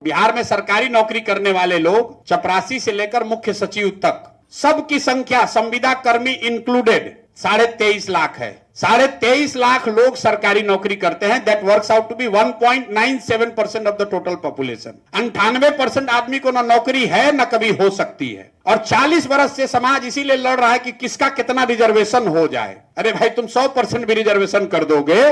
बिहार में सरकारी नौकरी करने वाले लोग चपरासी से लेकर मुख्य सचिव तक सबकी संख्या संविदा कर्मी इंक्लूडेड 23.5 लाख है। 23.5 लाख लोग सरकारी नौकरी करते हैं। That works out to be 1.97% of the total population. 98% आदमी को ना नौकरी है ना कभी हो सकती है, और 40 वर्ष से समाज इसीलिए लड़ रहा है कि किसका कितना रिजर्वेशन हो जाए। अरे भाई, तुम 100% भी रिजर्वेशन कर दोगे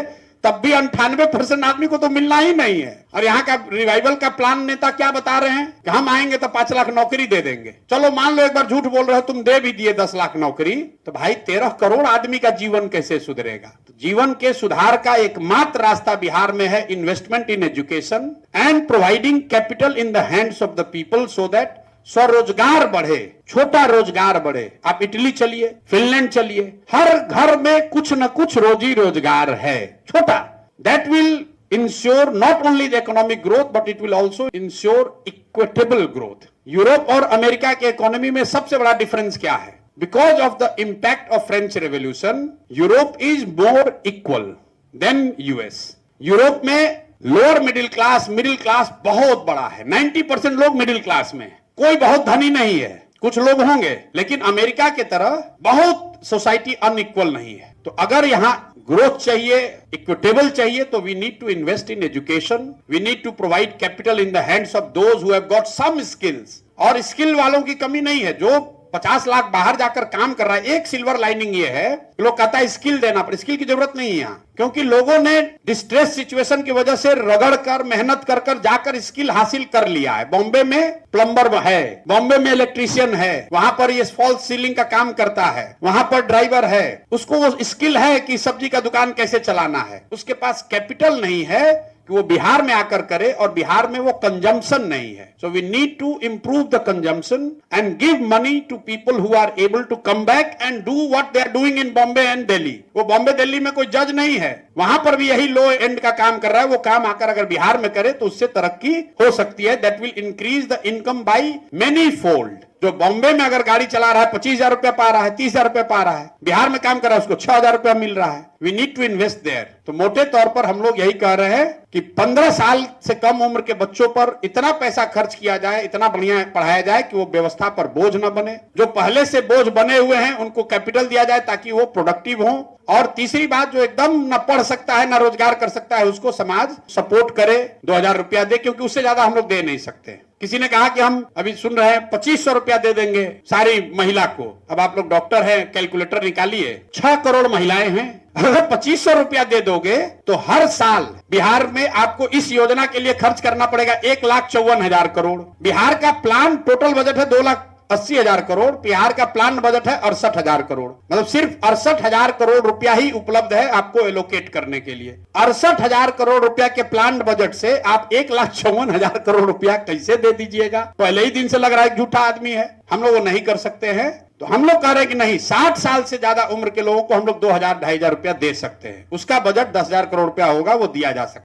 तब भी 98% आदमी को तो मिलना ही नहीं है। और यहाँ का रिवाइवल का प्लान नेता क्या बता रहे हैं कि हम आएंगे तो 5 लाख नौकरी दे देंगे। चलो मान लो एक बार झूठ बोल रहे हो, तुम दे भी दिए 10 लाख नौकरी, तो भाई 13 करोड़ आदमी का जीवन कैसे सुधरेगा। तो जीवन के सुधार का एकमात्र रास्ता बिहार में है investment in education and providing capital in the hands of the people so that स्वरोजगार बढ़े, छोटा रोजगार बढ़े। आप इटली चलिए, फिनलैंड चलिए, हर घर में कुछ न कुछ रोजी रोजगार है, छोटा। That will ensure not only the economic growth but it will also ensure equitable growth. Europe और अमेरिका के इकोनॉमी में सबसे बड़ा डिफरेंस क्या है? Because of the impact of French revolution, Europe is more equal than US. Europe में lower middle class बहुत बड़ा है। 90% लोग मिडिल क्लास में है, कोई बहुत धनी नहीं है, कुछ लोग होंगे, लेकिन अमेरिका की तरह बहुत सोसाइटी अनइक्वल नहीं है। तो अगर यहाँ ग्रोथ चाहिए, इक्विटेबल चाहिए, तो we need to invest in education, we need to provide capital in the hands of those who have got some skills. और स्किल वालों की कमी नहीं है, जो 50 लाख बाहर जाकर काम कर रहा है। एक सिल्वर लाइनिंग ये है, लोग कहता है स्किल देना, पर स्किल की जरूरत नहीं है यहाँ, क्योंकि लोगों ने डिस्ट्रेस सिचुएशन की वजह से रगड़ कर, मेहनत कर कर जाकर स्किल हासिल कर लिया है। बॉम्बे में प्लम्बर है, बॉम्बे में इलेक्ट्रीशियन है, वहां पर ये फॉल्स सीलिंग का काम करता है, वहां पर ड्राइवर है, उसको वो स्किल है कि सब्जी का दुकान कैसे चलाना है। उसके पास कैपिटल नहीं है कि वो बिहार में आकर करे, और बिहार में वो कंजम्पशन नहीं है। So we need to improve the consumption and give money to people who are able to come back and do what they are doing in Bombay and Delhi. वो बॉम्बे दिल्ली में कोई जज नहीं है, वहां पर भी यही लो एंड का काम कर रहा है। वो काम आकर अगर बिहार में करे तो उससे तरक्की हो सकती है। That will increase the income by many fold. जो बॉम्बे में अगर गाड़ी चला रहा है 25,000 रुपया पा रहा है, 30,000 रुपया पा रहा है, बिहार में काम कर रहा है उसको 6,000 रुपया मिल रहा है। We need to invest there. तो मोटे तौर पर हम लोग यही कह रहे हैं कि 15 साल से कम उम्र के बच्चों पर इतना पैसा खर्च किया जाए, इतना बढ़िया पढ़ाया जाए कि वो व्यवस्था पर बोझ न बने। जो पहले से बोझ बने हुए हैं उनको कैपिटल दिया जाए ताकि वो प्रोडक्टिव हो। और तीसरी बात, जो एकदम न पढ़ सकता है न रोजगार कर सकता है, उसको समाज सपोर्ट करे, 2,000 रुपया दे, क्योंकि उससे ज्यादा हम लोग दे नहीं सकते। किसी ने कहा कि हम अभी सुन रहे हैं 2500 रुपया दे देंगे सारी महिला को। अब आप लोग डॉक्टर हैं, कैलकुलेटर निकालिए, 6 करोड़ महिलाएं हैं। अगर 2500 रुपया दे दोगे तो हर साल बिहार में आपको इस योजना के लिए खर्च करना पड़ेगा 1,54,000 करोड़। बिहार का प्लान टोटल बजट है 2,80,000 करोड़, बिहार का प्लान बजट है 68,000 करोड़। मतलब सिर्फ 68,000 करोड़ रुपया ही उपलब्ध है आपको एलोकेट करने के लिए। 68,000 करोड़ रुपया के प्लान बजट से आप 1,54,000 करोड़ रुपया कैसे दे दीजिएगा? पहले ही दिन से लग रहा है झूठा आदमी है, हम लोग वो नहीं कर सकते हैं। तो हम लोग कह रहे हैं कि नहीं, 60 साल से ज्यादा उम्र के लोगों को हम लोग 2,000-2,500 रुपया दे सकते हैं। उसका बजट 10,000 करोड़ रुपया होगा, वो दिया जा सकता है।